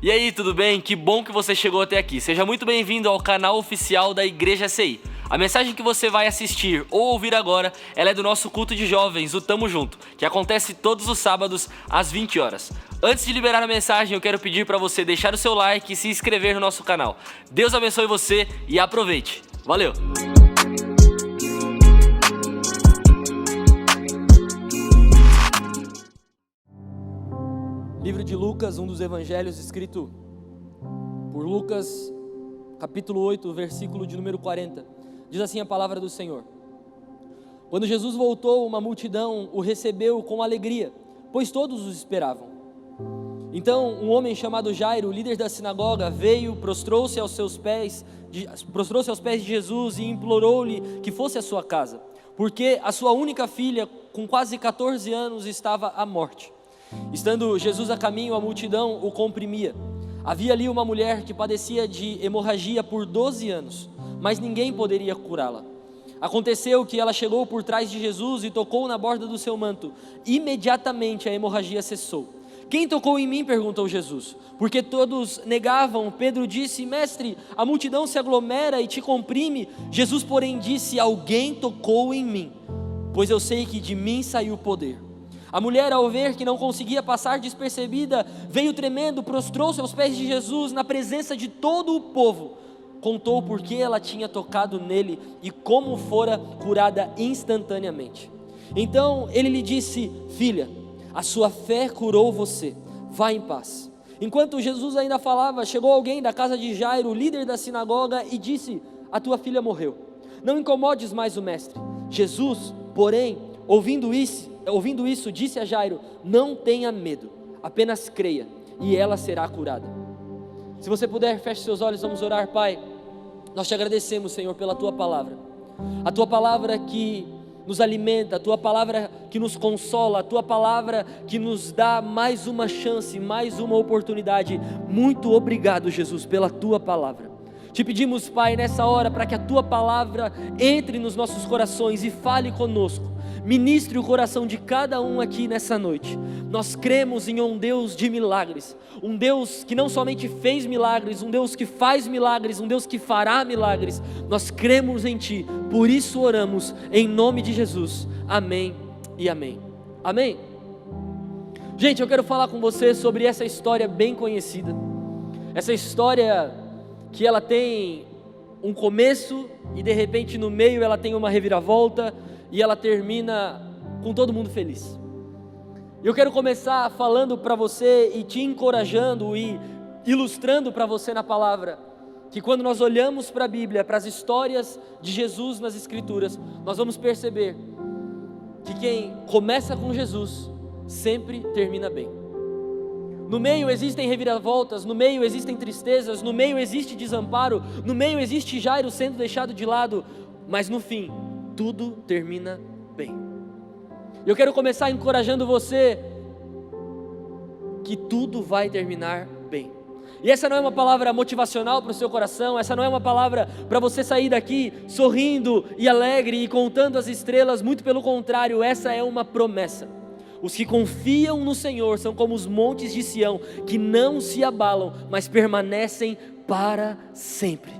E aí, tudo bem? Que bom que você chegou até aqui. Seja muito bem-vindo ao canal oficial da Igreja CI. A mensagem que você vai assistir ou ouvir agora, ela é do nosso culto de jovens, o Tamo Junto, que acontece todos os sábados às 20 horas. Antes de liberar a mensagem, eu quero pedir para você deixar o seu like e se inscrever no nosso canal. Deus abençoe você e aproveite. Valeu! Livro de Lucas, um dos evangelhos escrito por Lucas, capítulo 8, versículo de número 40. Diz assim a palavra do Senhor: Quando Jesus voltou, uma multidão o recebeu com alegria, pois todos os esperavam. Então um homem chamado Jairo, líder da sinagoga, veio, prostrou-se aos pés de Jesus e implorou-lhe que fosse à sua casa, porque a sua única filha, com quase 14 anos, estava à morte. Estando Jesus a caminho, a multidão o comprimia. Havia ali uma mulher que padecia de hemorragia por 12 anos, mas ninguém poderia curá-la. Aconteceu que ela chegou por trás de Jesus e tocou na borda do seu manto. Imediatamente a hemorragia cessou. Quem tocou em mim? Perguntou Jesus. Porque todos negavam, Pedro disse: Mestre, a multidão se aglomera e te comprime. Jesus, porém, disse: Alguém tocou em mim, pois eu sei que de mim saiu o poder. A mulher, ao ver que não conseguia passar despercebida, veio tremendo, prostrou-se aos pés de Jesus, na presença de todo o povo. Contou por que ela tinha tocado nele e como fora curada instantaneamente. Então ele lhe disse: Filha, a sua fé curou você, vá em paz. Enquanto Jesus ainda falava, chegou alguém da casa de Jairo, líder da sinagoga, e disse: A tua filha morreu, não incomodes mais o mestre. Jesus, porém, ouvindo isso, disse a Jairo: Não tenha medo, apenas creia e ela será curada. Se você puder, feche seus olhos, vamos orar. Pai, nós te agradecemos, Senhor, pela tua palavra, a tua palavra que nos alimenta, a tua palavra que nos consola, a tua palavra que nos dá mais uma chance, mais uma oportunidade. Muito obrigado, Jesus, pela tua palavra. Te pedimos, Pai, nessa hora, para que a tua palavra entre nos nossos corações e fale conosco. Ministre o coração de cada um aqui nessa noite. Nós cremos em um Deus de milagres, um Deus que não somente fez milagres, um Deus que faz milagres, um Deus que fará milagres. Nós cremos em Ti, por isso oramos em nome de Jesus. Amém e amém. Amém. Gente, eu quero falar com você sobre essa história bem conhecida, essa história que ela tem um começo e de repente no meio ela tem uma reviravolta e ela termina com todo mundo feliz. Eu quero começar falando para você e te encorajando e ilustrando para você na palavra, que quando nós olhamos para a Bíblia, para as histórias de Jesus nas Escrituras, nós vamos perceber que quem começa com Jesus sempre termina bem. No meio existem reviravoltas, no meio existem tristezas, no meio existe desamparo, no meio existe Jairo sendo deixado de lado, mas no fim, tudo termina bem. Eu quero começar encorajando você que tudo vai terminar bem. E essa não é uma palavra motivacional para o seu coração, essa não é uma palavra para você sair daqui sorrindo e alegre e contando as estrelas, muito pelo contrário, essa é uma promessa. Os que confiam no Senhor são como os montes de Sião, que não se abalam, mas permanecem para sempre.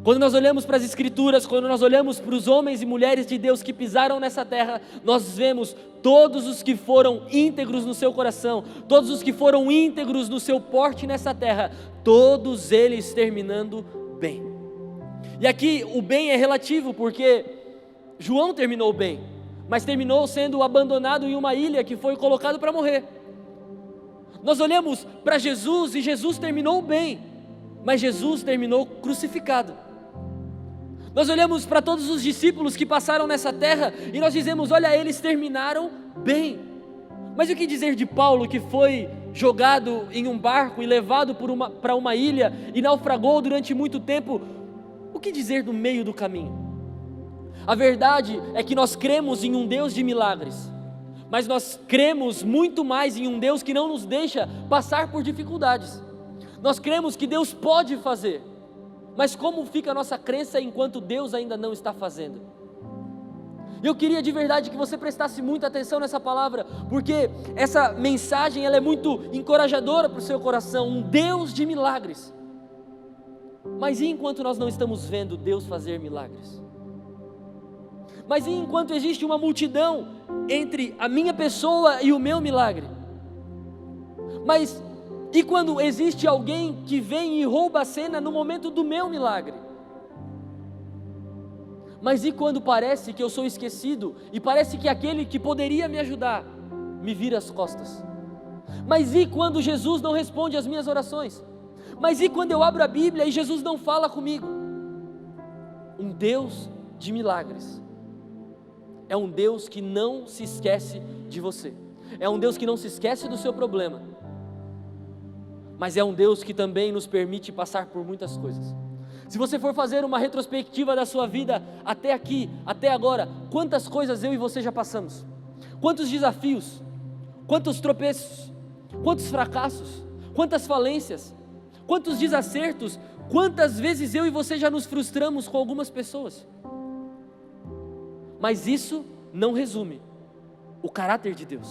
Quando nós olhamos para as Escrituras, quando nós olhamos para os homens e mulheres de Deus que pisaram nessa terra, nós vemos todos os que foram íntegros no seu coração, todos os que foram íntegros no seu porte nessa terra, todos eles terminando bem. E aqui o bem é relativo, porque João terminou bem, mas terminou sendo abandonado em uma ilha que foi colocado para morrer. Nós olhamos para Jesus e Jesus terminou bem, mas Jesus terminou crucificado. Nós olhamos para todos os discípulos que passaram nessa terra e nós dizemos: olha, eles terminaram bem. Mas o que dizer de Paulo, que foi jogado em um barco e levado para uma ilha e naufragou durante muito tempo? O que dizer do meio do caminho? A verdade é que nós cremos em um Deus de milagres, mas nós cremos muito mais em um Deus que não nos deixa passar por dificuldades. Nós cremos que Deus pode fazer, mas como fica a nossa crença enquanto Deus ainda não está fazendo? Eu queria de verdade que você prestasse muita atenção nessa palavra, porque essa mensagem ela é muito encorajadora para o seu coração. Um Deus de milagres. Mas e enquanto nós não estamos vendo Deus fazer milagres? Mas e enquanto existe uma multidão entre a minha pessoa e o meu milagre? Mas e quando existe alguém que vem e rouba a cena no momento do meu milagre? Mas e quando parece que eu sou esquecido e parece que aquele que poderia me ajudar me vira as costas? Mas e quando Jesus não responde às minhas orações? Mas e quando eu abro a Bíblia e Jesus não fala comigo? Um Deus de milagres é um Deus que não se esquece de você, é um Deus que não se esquece do seu problema, mas é um Deus que também nos permite passar por muitas coisas. Se você for fazer uma retrospectiva da sua vida até aqui, até agora, quantas coisas eu e você já passamos? Quantos desafios? Quantos tropeços? Quantos fracassos? Quantas falências? Quantos desacertos? Quantas vezes eu e você já nos frustramos com algumas pessoas? Mas isso não resume o caráter de Deus.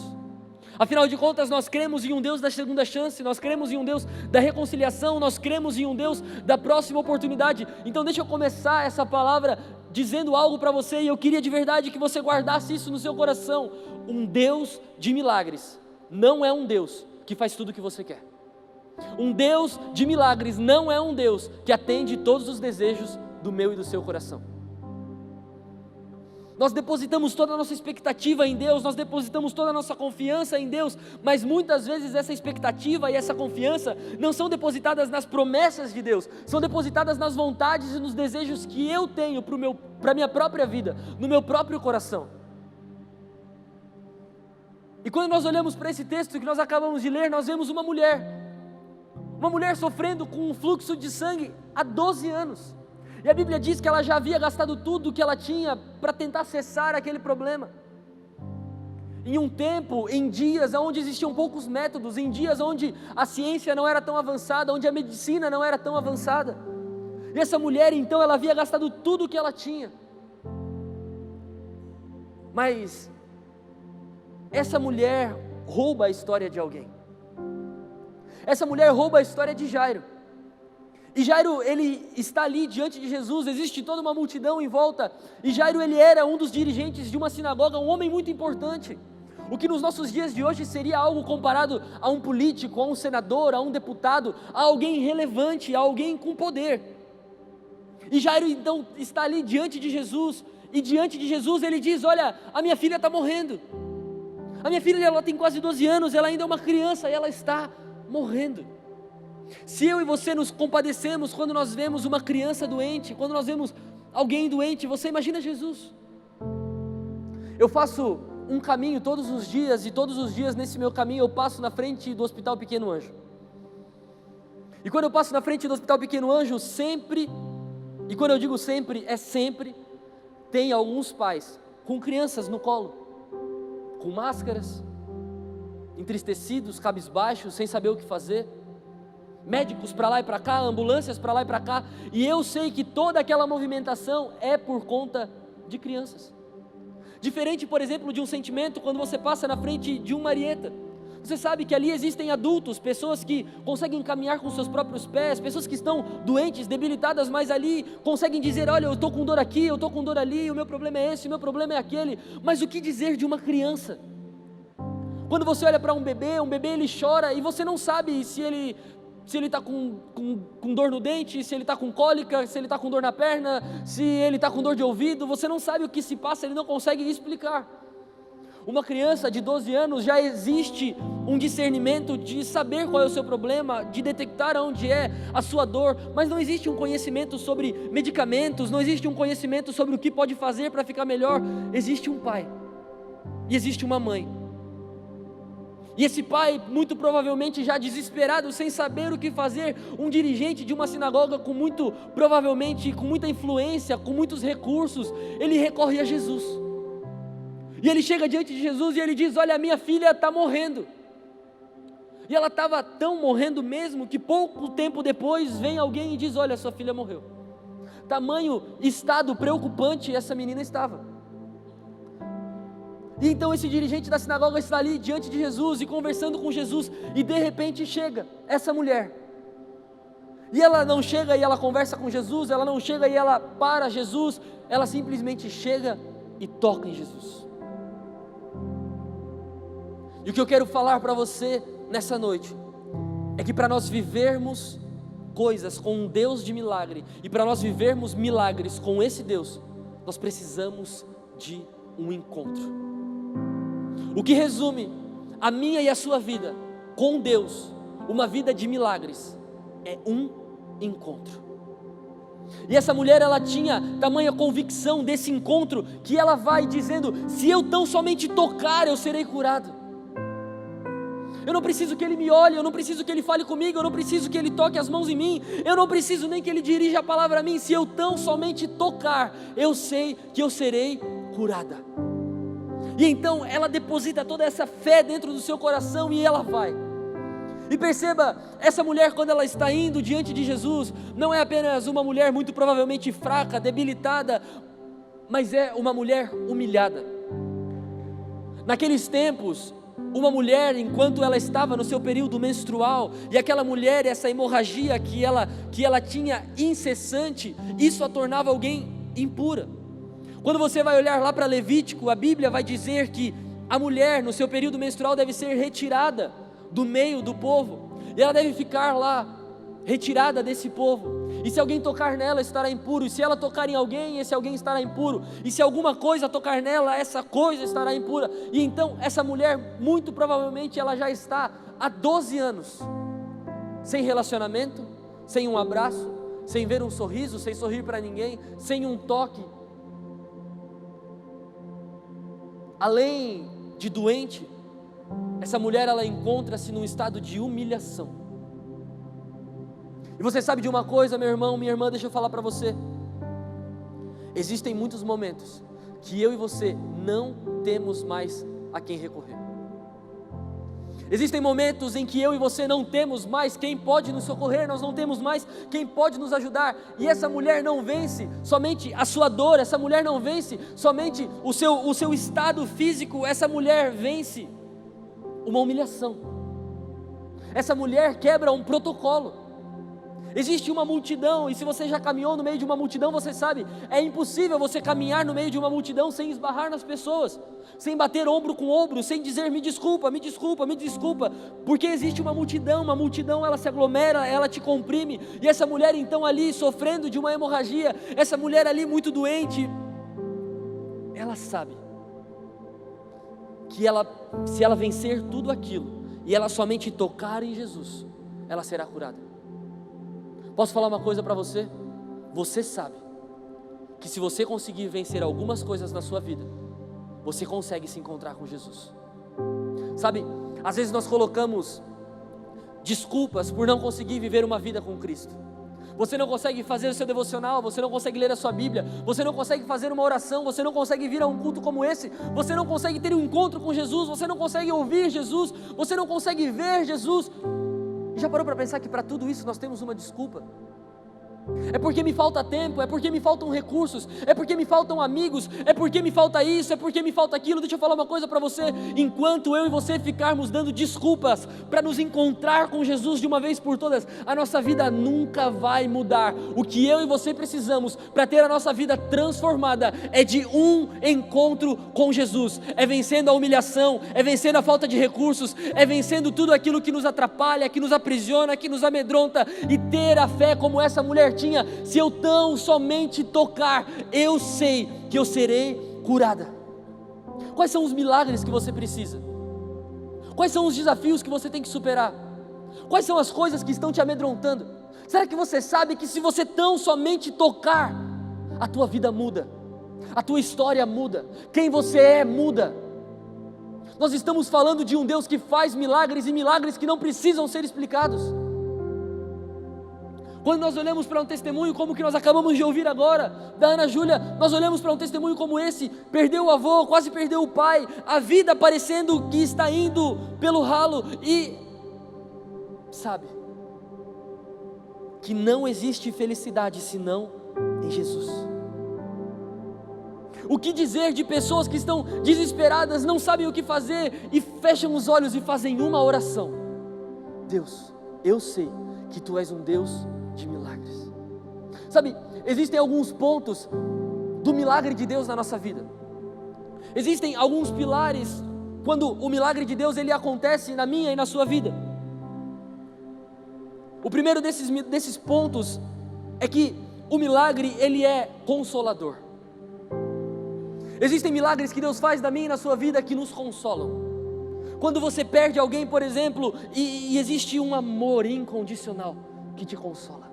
Afinal de contas, nós cremos em um Deus da segunda chance, nós cremos em um Deus da reconciliação, nós cremos em um Deus da próxima oportunidade. Então deixa eu começar essa palavra dizendo algo para você, e eu queria de verdade que você guardasse isso no seu coração. Um Deus de milagres não é um Deus que faz tudo o que você quer. Um Deus de milagres não é um Deus que atende todos os desejos do meu e do seu coração. Nós depositamos toda a nossa expectativa em Deus, nós depositamos toda a nossa confiança em Deus, mas muitas vezes essa expectativa e essa confiança não são depositadas nas promessas de Deus, são depositadas nas vontades e nos desejos que eu tenho para a minha própria vida, no meu próprio coração. E quando nós olhamos para esse texto que nós acabamos de ler, nós vemos uma mulher sofrendo com um fluxo de sangue há 12 anos. E a Bíblia diz que ela já havia gastado tudo o que ela tinha para tentar cessar aquele problema. Em um tempo, em dias onde existiam poucos métodos, em dias onde a ciência não era tão avançada, onde a medicina não era tão avançada. E essa mulher então, ela havia gastado tudo o que ela tinha. Mas essa mulher rouba a história de alguém. Essa mulher rouba a história de Jairo. E Jairo, ele está ali diante de Jesus, existe toda uma multidão em volta, e Jairo, ele era um dos dirigentes de uma sinagoga, um homem muito importante, o que nos nossos dias de hoje seria algo comparado a um político, a um senador, a um deputado, a alguém relevante, a alguém com poder. E Jairo então está ali diante de Jesus, e diante de Jesus ele diz: olha, a minha filha está morrendo, a minha filha ela tem quase 12 anos, ela ainda é uma criança e ela está morrendo. Se eu e você nos compadecemos quando nós vemos uma criança doente, quando nós vemos alguém doente, você imagina Jesus. Eu faço um caminho todos os dias, e todos os dias nesse meu caminho eu passo na frente do Hospital Pequeno Anjo. E quando eu passo na frente do Hospital Pequeno Anjo, sempre, e quando eu digo sempre, é sempre, tem alguns pais com crianças no colo, com máscaras, entristecidos, cabisbaixos, sem saber o que fazer. Médicos para lá e para cá, ambulâncias para lá e para cá, e eu sei que toda aquela movimentação é por conta de crianças. Diferente, por exemplo, de um sentimento quando você passa na frente de um Marieta. Você sabe que ali existem adultos, pessoas que conseguem caminhar com seus próprios pés, pessoas que estão doentes, debilitadas, mas ali conseguem dizer: olha, eu estou com dor aqui, eu estou com dor ali, o meu problema é esse, o meu problema é aquele. Mas o que dizer de uma criança? Quando você olha para um bebê ele chora e você não sabe se ele está com dor no dente, se ele está com cólica, se ele está com dor na perna, se ele está com dor de ouvido, você não sabe o que se passa, ele não consegue explicar. Uma criança de 12 anos já existe um discernimento de saber qual é o seu problema, de detectar onde é a sua dor, mas não existe um conhecimento sobre medicamentos, não existe um conhecimento sobre o que pode fazer para ficar melhor. Existe um pai e existe uma mãe. E esse pai, muito provavelmente já desesperado, sem saber o que fazer, um dirigente de uma sinagoga provavelmente com muita influência, com muitos recursos, ele recorre a Jesus. E ele chega diante de Jesus e ele diz: olha, a minha filha está morrendo. E ela estava tão morrendo mesmo, que pouco tempo depois vem alguém e diz: olha, sua filha morreu. Tamanho estado preocupante essa menina estava. E então esse dirigente da sinagoga está ali diante de Jesus e conversando com Jesus, e de repente chega essa mulher. E ela não chega e ela conversa com Jesus, ela não chega e ela para Jesus, ela simplesmente chega e toca em Jesus. E o que eu quero falar para você nessa noite é que para nós vivermos coisas com um Deus de milagre, e para nós vivermos milagres com esse Deus, nós precisamos de um encontro. O que resume a minha e a sua vida com Deus, uma vida de milagres, é um encontro. E essa mulher, ela tinha tamanha convicção desse encontro, que ela vai dizendo: se eu tão somente tocar, eu serei curado. Eu não preciso que Ele me olhe, eu não preciso que Ele fale comigo, eu não preciso que Ele toque as mãos em mim, eu não preciso nem que Ele dirija a palavra a mim. Se eu tão somente tocar, eu sei que eu serei curada. E então ela deposita toda essa fé dentro do seu coração e ela vai. E perceba, essa mulher, quando ela está indo diante de Jesus, não é apenas uma mulher muito provavelmente fraca, debilitada, mas é uma mulher humilhada. Naqueles tempos, uma mulher, enquanto ela estava no seu período menstrual, e aquela mulher, essa hemorragia que ela tinha incessante, isso a tornava alguém impura. Quando você vai olhar lá para Levítico, a Bíblia vai dizer que a mulher no seu período menstrual deve ser retirada do meio do povo, e ela deve ficar lá, retirada desse povo, e se alguém tocar nela estará impuro, e se ela tocar em alguém, esse alguém estará impuro, e se alguma coisa tocar nela, essa coisa estará impura. E então essa mulher, muito provavelmente ela já está há 12 anos, sem relacionamento, sem um abraço, sem ver um sorriso, sem sorrir para ninguém, sem um toque. Além de doente, essa mulher, ela encontra-se num estado de humilhação. E você sabe de uma coisa, meu irmão, minha irmã, deixa eu falar para você. Existem muitos momentos que eu e você não temos mais a quem recorrer. Existem momentos em que eu e você não temos mais quem pode nos socorrer, nós não temos mais quem pode nos ajudar. E essa mulher não vence somente a sua dor, essa mulher não vence somente o seu estado físico, essa mulher vence uma humilhação. Essa mulher quebra um protocolo. Existe uma multidão, e se você já caminhou no meio de uma multidão, você sabe, é impossível você caminhar no meio de uma multidão sem esbarrar nas pessoas, sem bater ombro com ombro, sem dizer me desculpa, me desculpa, me desculpa, porque existe uma multidão ela se aglomera, ela te comprime. E essa mulher então ali sofrendo de uma hemorragia, essa mulher ali muito doente, ela sabe que se ela vencer tudo aquilo, e ela somente tocar em Jesus, ela será curada. Posso falar uma coisa para você? Você sabe que se você conseguir vencer algumas coisas na sua vida, você consegue se encontrar com Jesus. Sabe, às vezes nós colocamos desculpas por não conseguir viver uma vida com Cristo. Você não consegue fazer o seu devocional, você não consegue ler a sua Bíblia, você não consegue fazer uma oração, você não consegue vir a um culto como esse, você não consegue ter um encontro com Jesus, você não consegue ouvir Jesus, você não consegue ver Jesus. Já parou para pensar que para tudo isso nós temos uma desculpa? É porque me falta tempo, é porque me faltam recursos, é porque me faltam amigos, é porque me falta isso, é porque me falta aquilo. Deixa eu falar uma coisa para você: enquanto eu e você ficarmos dando desculpas para nos encontrar com Jesus de uma vez por todas, a nossa vida nunca vai mudar. O que eu e você precisamos para ter a nossa vida transformada é de um encontro com Jesus, é vencendo a humilhação, é vencendo a falta de recursos, é vencendo tudo aquilo que nos atrapalha, que nos aprisiona, que nos amedronta, e ter a fé como essa mulher tinha: se eu tão somente tocar, eu sei que eu serei curada. Quais são os milagres que você precisa? Quais são os desafios que você tem que superar? Quais são as coisas que estão te amedrontando? Será que você sabe que se você tão somente tocar, a tua vida muda, a tua história muda, quem você é muda? Nós estamos falando de um Deus que faz milagres, e milagres que não precisam ser explicados. Quando nós olhamos para um testemunho como o que nós acabamos de ouvir agora, da Ana Júlia, nós olhamos para um testemunho como esse: perdeu o avô, quase perdeu o pai, a vida parecendo que está indo pelo ralo, e sabe que não existe felicidade senão em Jesus. O que dizer de pessoas que estão desesperadas, não sabem o que fazer e fecham os olhos e fazem uma oração: Deus, eu sei que Tu és um Deus de milagres. Sabe, existem alguns pontos do milagre de Deus na nossa vida. Existem alguns pilares quando o milagre de Deus ele acontece na minha e na sua vida. O primeiro desses pontos é que o milagre ele é consolador. Existem milagres que Deus faz na minha e na sua vida que nos consolam. Quando você perde alguém, por exemplo, e existe um amor incondicional que te consola.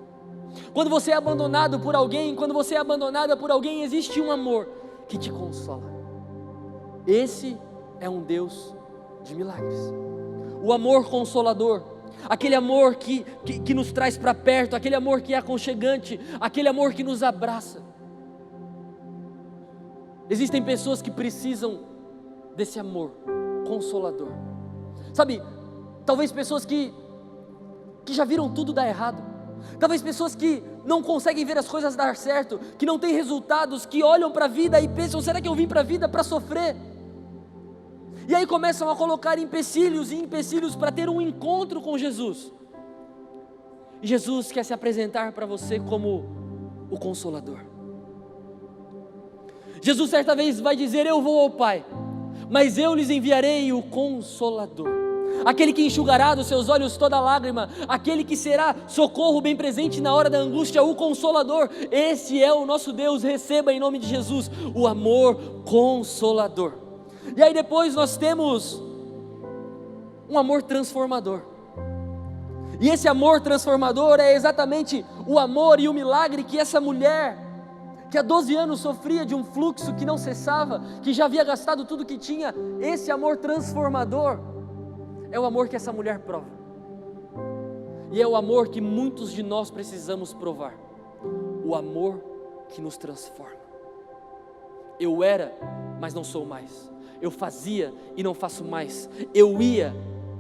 Quando você é abandonado por alguém, quando você é abandonada por alguém, existe um amor que te consola. Esse é um Deus de milagres. O amor consolador, aquele amor que nos traz para perto, aquele amor que é aconchegante, aquele amor que nos abraça. Existem pessoas que precisam desse amor consolador. Sabe, talvez pessoas que já viram tudo dar errado. Talvez pessoas que não conseguem ver as coisas dar certo, que não têm resultados, que olham para a vida e pensam: será que eu vim para a vida para sofrer? E aí começam a colocar empecilhos e empecilhos para ter um encontro com Jesus. E Jesus quer se apresentar para você como o Consolador. Jesus certa vez vai dizer: eu vou ao Pai, mas eu lhes enviarei o Consolador. Aquele que enxugará dos seus olhos toda lágrima, aquele que será socorro bem presente na hora da angústia, o Consolador. Esse é o nosso Deus. Receba em nome de Jesus o amor consolador. E aí depois nós temos um amor transformador. E esse amor transformador é exatamente o amor e o milagre que essa mulher, que há 12 anos sofria de um fluxo que não cessava, que já havia gastado tudo que tinha, esse amor transformador é o amor que essa mulher prova. E é o amor que muitos de nós precisamos provar. O amor que nos transforma. Eu era, mas não sou mais. Eu fazia e não faço mais. Eu ia,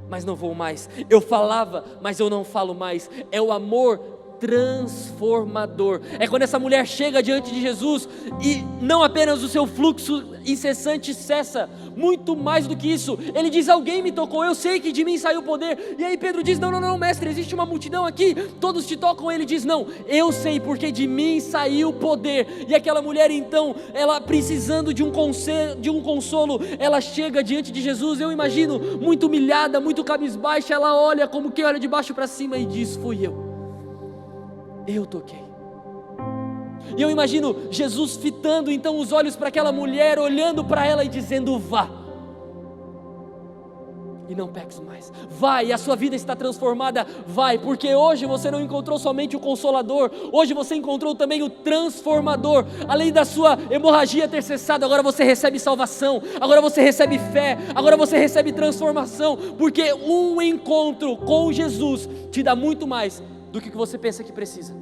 mas não vou mais. Eu falava, mas eu não falo mais. É o amor transformador. É quando essa mulher chega diante de Jesus e não apenas o seu fluxo incessante cessa, muito mais do que isso, ele diz: alguém me tocou, eu sei que de mim saiu poder. E aí Pedro diz: não, mestre, existe uma multidão aqui, todos te tocam. Ele diz: não, eu sei porque de mim saiu poder. E aquela mulher então, ela precisando de um consolo, ela chega diante de Jesus. Eu imagino, muito humilhada, muito cabisbaixa, ela olha como quem olha de baixo para cima e diz: fui eu toquei. E eu imagino Jesus fitando então os olhos para aquela mulher, olhando para ela e dizendo: vá, e não peques mais. Vai, a sua vida está transformada. Vai, porque hoje você não encontrou somente o Consolador, hoje você encontrou também o Transformador. Além da sua hemorragia ter cessado, agora você recebe salvação, agora você recebe fé, agora você recebe transformação, porque um encontro com Jesus te dá muito mais do que você pensa que precisa.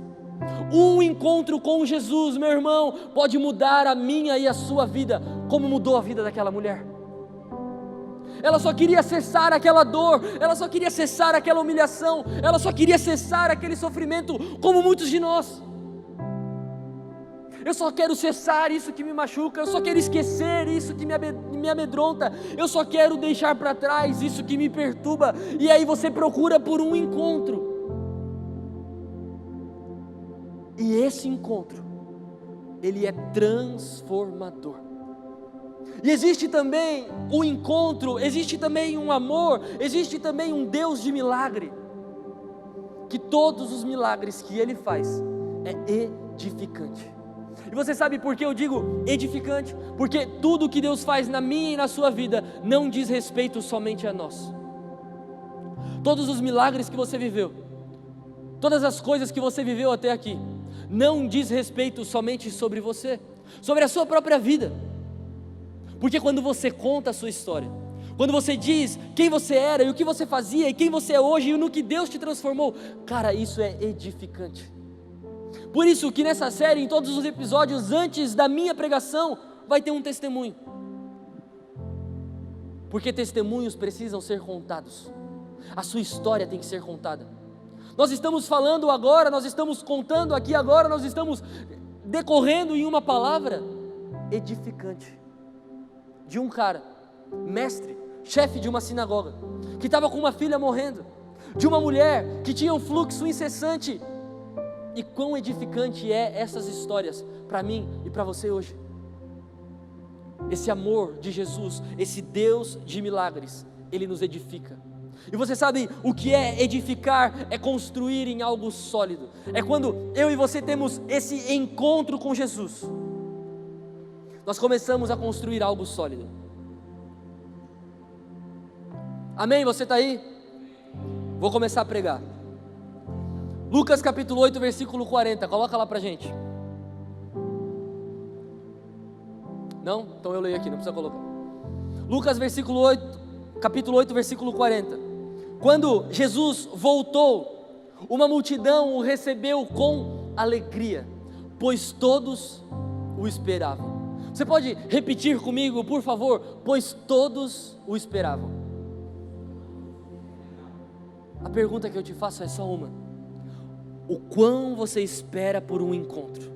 Um encontro com Jesus, meu irmão, pode mudar a minha e a sua vida, como mudou a vida daquela mulher. Ela só queria cessar aquela dor, ela só queria cessar aquela humilhação, ela só queria cessar aquele sofrimento, como muitos de nós. Eu só quero cessar isso que me machuca, eu só quero esquecer isso que me amedronta, eu só quero deixar para trás isso que me perturba. E aí você procura por um encontro. E esse encontro, ele é transformador. E existe também um encontro, existe também um amor, existe também um Deus de milagre, que todos os milagres que Ele faz é edificante. E você sabe por que eu digo edificante? Porque tudo que Deus faz na minha e na sua vida não diz respeito somente a nós. Todos os milagres que você viveu, todas as coisas que você viveu até aqui, não diz respeito somente sobre você, sobre a sua própria vida. Porque quando você conta a sua história, quando você diz quem você era e o que você fazia e quem você é hoje e no que Deus te transformou, cara, isso é edificante. Por isso que nessa série, em todos os episódios, antes da minha pregação, vai ter um testemunho. Porque testemunhos precisam ser contados. A sua história tem que ser contada. Nós estamos falando agora, nós estamos contando aqui agora, nós estamos decorrendo em uma palavra, edificante de um cara, mestre, chefe de uma sinagoga, que estava com uma filha morrendo, de uma mulher que tinha um fluxo incessante. E quão edificante é essas histórias para mim e para você hoje. Esse amor de Jesus, esse Deus de milagres, Ele nos edifica. E você sabe o que é edificar? É construir em algo sólido. É quando eu e você temos esse encontro com Jesus, nós começamos a construir algo sólido. Amém? Você está aí? Vou começar a pregar. Lucas capítulo 8, versículo 40, coloca lá pra gente. Não? Então eu leio aqui, não precisa colocar. Lucas capítulo 8, versículo 40. Quando Jesus voltou, uma multidão o recebeu com alegria, pois todos o esperavam. Você pode repetir comigo, por favor? Pois todos o esperavam. A pergunta que eu te faço é só uma: o quão você espera por um encontro?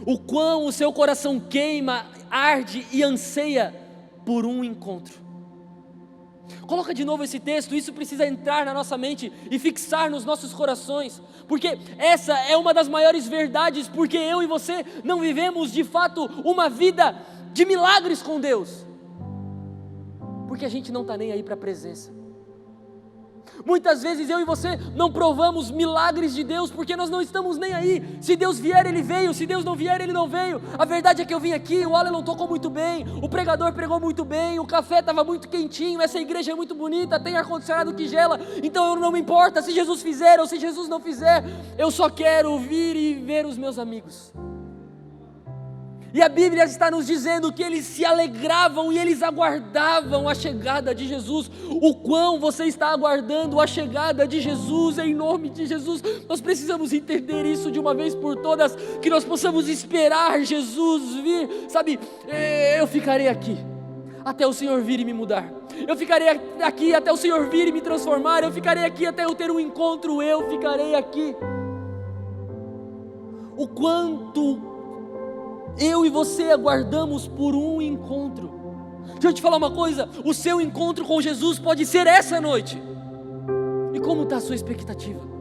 O quão o seu coração queima, arde e anseia por um encontro? Coloca de novo esse texto, isso precisa entrar na nossa mente e fixar nos nossos corações, porque essa é uma das maiores verdades, porque eu e você não vivemos de fato uma vida de milagres com Deus, porque a gente não está nem aí para a presença. Muitas vezes eu e você não provamos milagres de Deus porque nós não estamos nem aí. Se Deus vier, Ele veio, se Deus não vier, Ele não veio. A verdade é que eu vim aqui, o Alan tocou muito bem, o pregador pregou muito bem, o café estava muito quentinho, essa igreja é muito bonita, tem ar-condicionado que gela, então eu não me importa se Jesus fizer ou se Jesus não fizer, eu só quero vir e ver os meus amigos. E a Bíblia está nos dizendo que eles se alegravam e eles aguardavam a chegada de Jesus. O quão você está aguardando a chegada de Jesus, em nome de Jesus? Nós precisamos entender isso de uma vez por todas, que nós possamos esperar Jesus vir. Sabe, eu ficarei aqui até o Senhor vir e me mudar. Eu ficarei aqui até o Senhor vir e me transformar. Eu ficarei aqui até eu ter um encontro. Eu ficarei aqui. O quanto eu e você aguardamos por um encontro. Deixa eu te falar uma coisa: o seu encontro com Jesus pode ser essa noite. E como está a sua expectativa?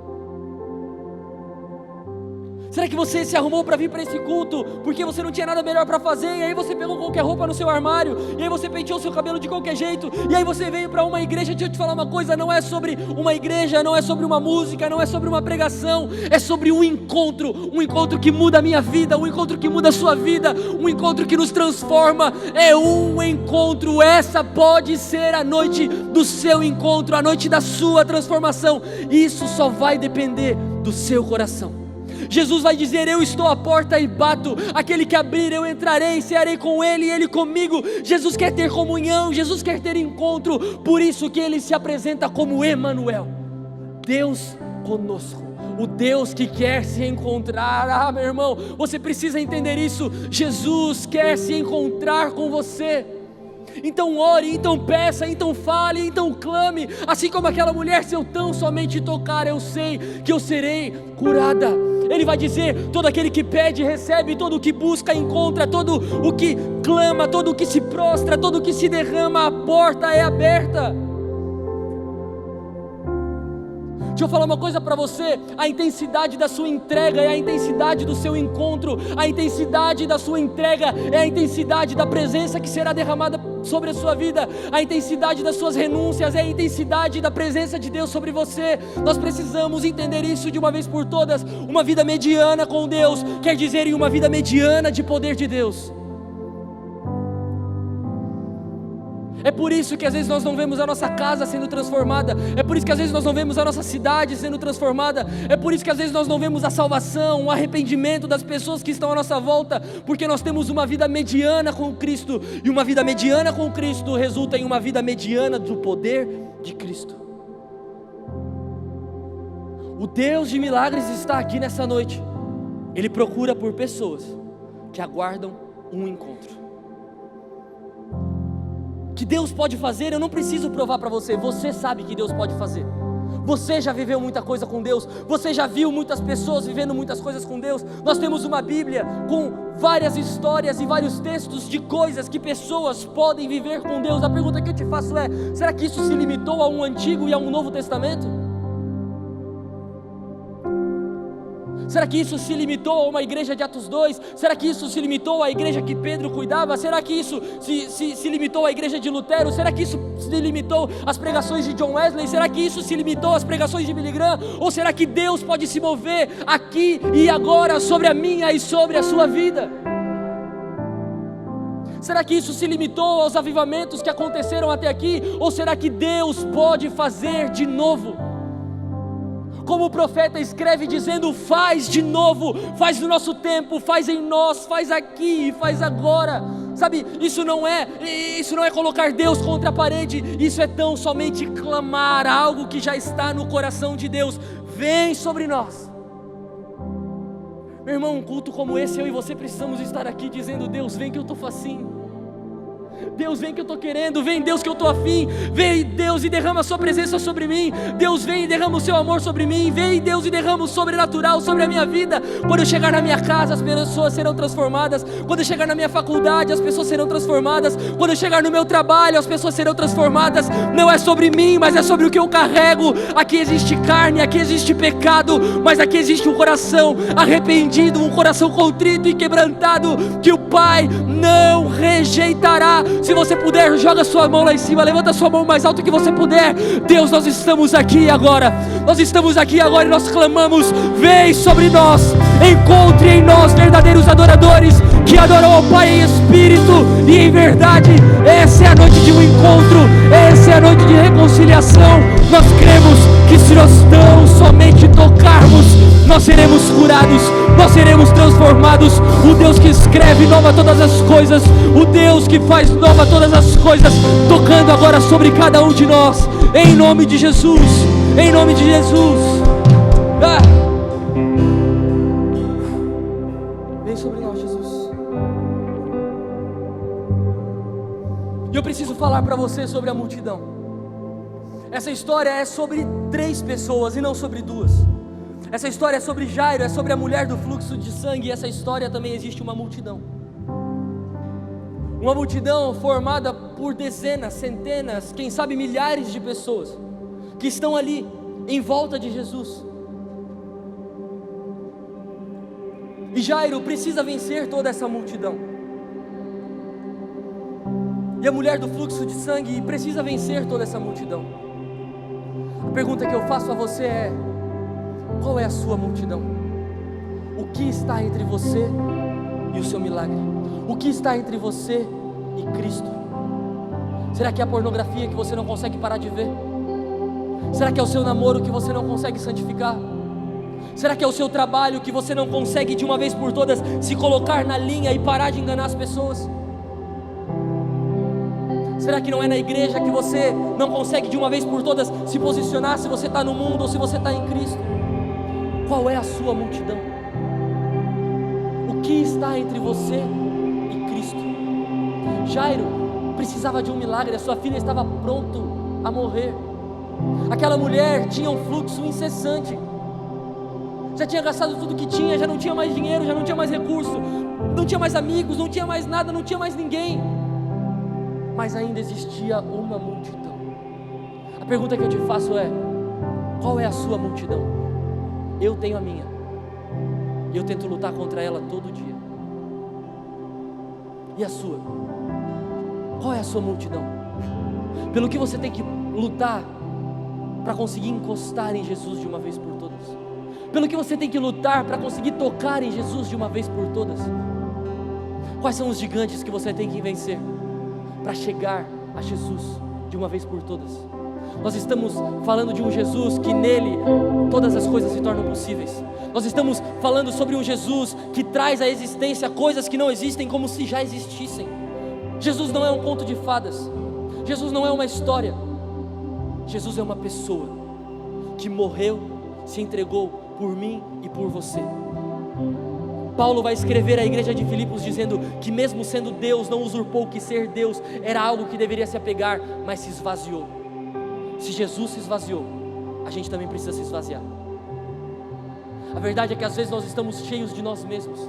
Será que você se arrumou para vir para esse culto porque você não tinha nada melhor para fazer, e aí você pegou qualquer roupa no seu armário, e aí você penteou seu cabelo de qualquer jeito, e aí você veio para uma igreja? Deixa eu te falar uma coisa: não é sobre uma igreja, não é sobre uma música, não é sobre uma pregação, é sobre um encontro que muda a minha vida, um encontro que muda a sua vida, um encontro que nos transforma. É um encontro. Essa pode ser a noite do seu encontro, a noite da sua transformação. Isso só vai depender do seu coração. Jesus vai dizer: eu estou à porta e bato, aquele que abrir eu entrarei, cearei com ele e ele comigo. Jesus quer ter comunhão, Jesus quer ter encontro, por isso que ele se apresenta como Emanuel, Deus conosco, o Deus que quer se encontrar. Meu irmão, você precisa entender isso. Jesus quer se encontrar com você. Então ore, então peça, então fale, então clame, assim como aquela mulher: se eu tão somente tocar, eu sei que eu serei curada. Ele vai dizer: todo aquele que pede recebe, todo o que busca encontra, todo o que clama, todo o que se prostra, todo o que se derrama, a porta é aberta. Deixa eu falar uma coisa para você: a intensidade da sua entrega é a intensidade do seu encontro. A intensidade da sua entrega é a intensidade da presença que será derramada sobre a sua vida. A intensidade das suas renúncias é a intensidade da presença de Deus sobre você. Nós precisamos entender isso de uma vez por todas. Uma vida mediana com Deus quer dizer em uma vida mediana de poder de Deus. É por isso que às vezes nós não vemos a nossa casa sendo transformada. É por isso que às vezes nós não vemos a nossa cidade sendo transformada. É por isso que às vezes nós não vemos a salvação, o arrependimento das pessoas que estão à nossa volta, porque nós temos uma vida mediana com Cristo. E uma vida mediana com Cristo resulta em uma vida mediana do poder de Cristo. O Deus de milagres está aqui nessa noite. Ele procura por pessoas que aguardam um encontro. Que Deus pode fazer, eu não preciso provar para você. Você sabe que Deus pode fazer. Você já viveu muita coisa com Deus. Você já viu muitas pessoas vivendo muitas coisas com Deus. Nós temos uma Bíblia com várias histórias e vários textos de coisas que pessoas podem viver com Deus. A pergunta que eu te faço é: será que isso se limitou a um Antigo e a um Novo Testamento? Será que isso se limitou a uma igreja de Atos 2? Será que isso se limitou à igreja que Pedro cuidava? Será que isso se limitou à igreja de Lutero? Será que isso se limitou às pregações de John Wesley? Será que isso se limitou às pregações de Billy Graham? Ou será que Deus pode se mover aqui e agora sobre a minha e sobre a sua vida? Será que isso se limitou aos avivamentos que aconteceram até aqui? Ou será que Deus pode fazer de novo? Como o profeta escreve dizendo: faz de novo, faz no nosso tempo, faz em nós, faz aqui, faz agora. Sabe, isso não é colocar Deus contra a parede, isso é tão somente clamar algo que já está no coração de Deus: vem sobre nós. Meu irmão, um culto como esse, eu e você precisamos estar aqui dizendo: Deus, vem que eu estou facinho. Deus, vem que eu estou querendo, vem Deus que eu estou afim, vem Deus e derrama a sua presença sobre mim, Deus vem e derrama o seu amor sobre mim, vem Deus e derrama o sobrenatural sobre a minha vida. Quando eu chegar na minha casa, as pessoas serão transformadas. Quando eu chegar na minha faculdade, as pessoas serão transformadas. Quando eu chegar no meu trabalho, as pessoas serão transformadas. Não é sobre mim, mas é sobre o que eu carrego. Aqui existe carne, aqui existe pecado, mas aqui existe um coração arrependido, um coração contrito e quebrantado, que o Pai não rejeitará. Se você puder, joga sua mão lá em cima, levanta sua mão mais alto que você puder. Deus, nós estamos aqui agora, e nós clamamos: vem sobre nós, encontre em nós verdadeiros adoradores, que adoram ao Pai em espírito e em verdade. Essa é a noite de um encontro, essa é a noite de reconciliação. Nós cremos que se nós tão somente tocarmos, nós seremos curados, nós seremos transformados. O Deus que escreve nova todas as coisas, o Deus que faz nova todas as coisas, tocando agora sobre cada um de nós, em nome de Jesus, em nome de Jesus. Vem sobre nós, Jesus. E eu preciso falar para você sobre a multidão. Essa história é sobre 3 pessoas e não sobre 2. Essa história é sobre Jairo, é sobre a mulher do fluxo de sangue. E essa história também existe uma multidão. Uma multidão formada por dezenas, centenas, quem sabe milhares de pessoas, que estão ali em volta de Jesus. E Jairo precisa vencer toda essa multidão. E a mulher do fluxo de sangue precisa vencer toda essa multidão. A pergunta que eu faço a você é: qual é a sua multidão? O que está entre você e o seu milagre? O que está entre você e Cristo? Será que é a pornografia que você não consegue parar de ver? Será que é o seu namoro que você não consegue santificar? Será que é o seu trabalho que você não consegue de uma vez por todas se colocar na linha e parar de enganar as pessoas? Será que não é na igreja que você não consegue de uma vez por todas se posicionar se você está no mundo ou se você está em Cristo? Qual é a sua multidão? O que está entre você e Cristo? Jairo precisava de um milagre, a sua filha estava pronto a morrer. Aquela mulher tinha um fluxo incessante, já tinha gastado tudo que tinha, já não tinha mais dinheiro, já não tinha mais recurso, não tinha mais amigos, não tinha mais nada, não tinha mais ninguém, mas ainda existia uma multidão. A pergunta que eu te faço é: qual é a sua multidão? Eu tenho a minha, e eu tento lutar contra ela todo dia. E a sua? Qual é a sua multidão? Pelo que você tem que lutar para conseguir encostar em Jesus de uma vez por todas? Pelo que você tem que lutar para conseguir tocar em Jesus de uma vez por todas? Quais são os gigantes que você tem que vencer para chegar a Jesus de uma vez por todas? Nós estamos falando de um Jesus que nele todas as coisas se tornam possíveis. Nós estamos falando sobre um Jesus que traz à existência coisas que não existem como se já existissem. Jesus não é um conto de fadas, Jesus não é uma história, Jesus é uma pessoa que morreu, se entregou por mim e por você. Paulo vai escrever à igreja de Filipos dizendo que mesmo sendo Deus, não usurpou que ser Deus era algo que deveria se apegar, mas se esvaziou. Se Jesus se esvaziou, a gente também precisa se esvaziar. A verdade é que às vezes nós estamos cheios de nós mesmos,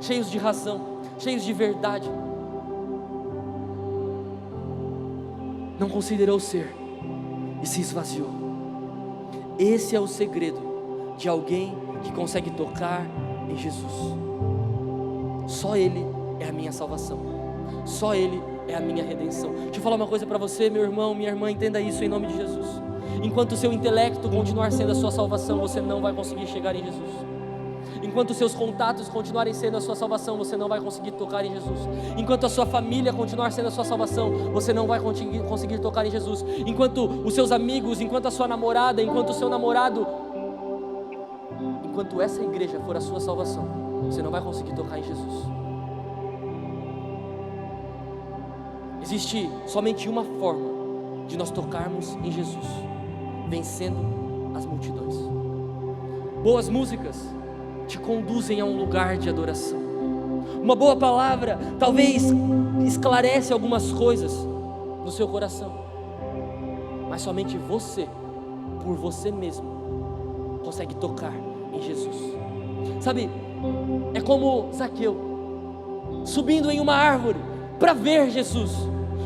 cheios de razão, cheios de verdade. Não considerou ser e se esvaziou. Esse é o segredo de alguém que consegue tocar em Jesus. Só Ele é a minha salvação, só Ele é a minha redenção. Deixa eu falar uma coisa para você, meu irmão, minha irmã, entenda isso em nome de Jesus. Enquanto o seu intelecto continuar sendo a sua salvação, você não vai conseguir chegar em Jesus. Enquanto os seus contatos continuarem sendo a sua salvação, você não vai conseguir tocar em Jesus. Enquanto a sua família continuar sendo a sua salvação, você não vai conseguir tocar em Jesus. Enquanto os seus amigos, enquanto a sua namorada, enquanto o seu namorado, enquanto essa igreja for a sua salvação, você não vai conseguir tocar em Jesus. Existe somente uma forma de nós tocarmos em Jesus: vencendo as multidões. Boas músicas te conduzem a um lugar de adoração. Uma boa palavra talvez esclarece algumas coisas no seu coração, mas somente você, por você mesmo, consegue tocar em Jesus. Sabe, é como Zaqueu subindo em uma árvore para ver Jesus,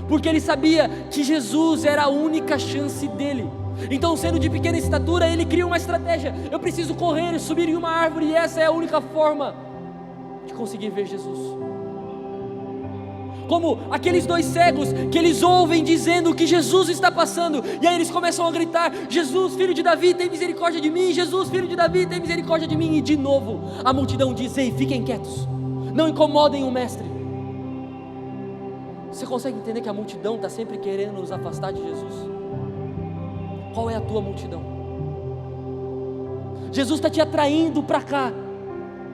porque ele sabia que Jesus era a única chance dele. Então, sendo de pequena estatura, ele cria uma estratégia: eu preciso correr e subir em uma árvore, e essa é a única forma de conseguir ver Jesus. Como aqueles dois cegos que eles ouvem dizendo que Jesus está passando, e aí eles começam a gritar: Jesus, filho de Davi, tem misericórdia de mim, Jesus, filho de Davi, tem misericórdia de mim. E de novo a multidão diz: ei, fiquem quietos, não incomodem o mestre. Você consegue entender que a multidão está sempre querendo nos afastar de Jesus? Qual é a tua multidão? Jesus está te atraindo para cá,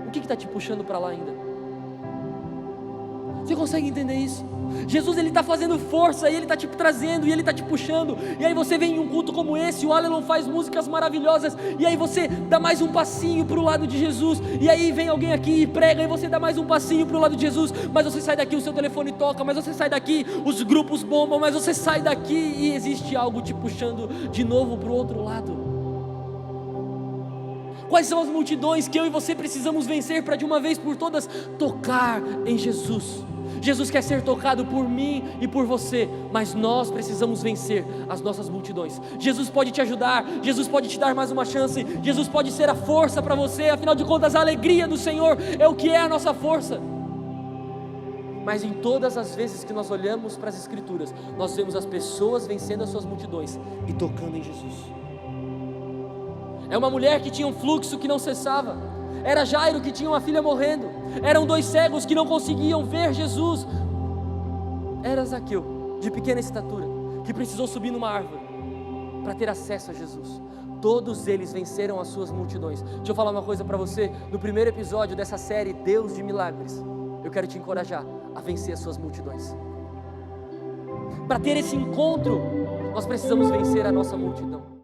o que está te puxando para lá ainda? Você consegue entender isso? Jesus, Ele está fazendo força, e Ele está te trazendo, e Ele está te puxando, e aí você vem em um culto como esse, o Alelon faz músicas maravilhosas, e aí você dá mais um passinho para o lado de Jesus, e aí vem alguém aqui e prega, e você dá mais um passinho para o lado de Jesus, mas você sai daqui, o seu telefone toca, mas você sai daqui, os grupos bombam, mas você sai daqui e existe algo te puxando de novo para o outro lado. Quais são as multidões que eu e você precisamos vencer para de uma vez por todas tocar em Jesus? Jesus quer ser tocado por mim e por você, mas nós precisamos vencer as nossas multidões. Jesus pode te ajudar, Jesus pode te dar mais uma chance, Jesus pode ser a força para você, afinal de contas a alegria do Senhor é o que é a nossa força. Mas em todas as vezes que nós olhamos para as Escrituras, nós vemos as pessoas vencendo as suas multidões e tocando em Jesus. É uma mulher que tinha um fluxo que não cessava, era Jairo que tinha uma filha morrendo, eram dois cegos que não conseguiam ver Jesus, era Zaqueu, de pequena estatura, que precisou subir numa árvore para ter acesso a Jesus. Todos eles venceram as suas multidões. Deixa eu falar uma coisa para você, no primeiro episódio dessa série Deus de Milagres, eu quero te encorajar a vencer as suas multidões. Para ter esse encontro, nós precisamos vencer a nossa multidão.